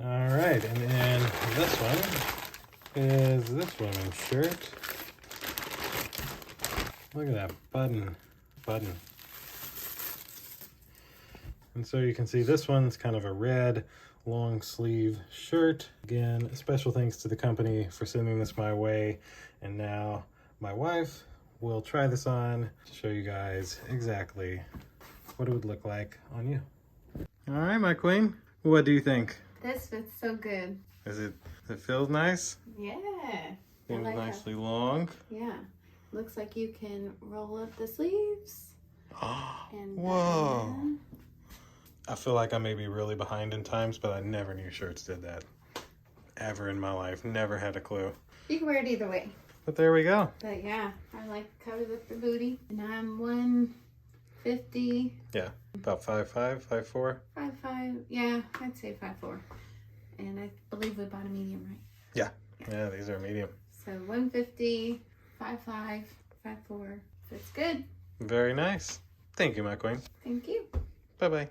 All right, and then this one is this woman's shirt. Look at that button. And so you can see this one's kind of a red long sleeve shirt. Again, special thanks to the company for sending this my way. And now my wife will try this on to show you guys exactly what it would look like on you. All right, my queen, what do you think? This fits so good. Does it feel nice? Yeah. Seems like nicely long. Yeah. Looks like you can roll up the sleeves. And whoa. then... I feel like I may be really behind in times, but I never knew shirts did that. Ever in my life. Never had a clue. You can wear it either way. But there we go. But yeah, I like covers up the booty. And I'm 150. Yeah, about 5'5", 5'4". 5'5". Yeah, I'd say 5'4". And I believe we bought a medium, right? Yeah, these are medium. So 150, 5'5", 5'4". Fits good. Very nice. Thank you, my queen. Thank you. Bye-bye.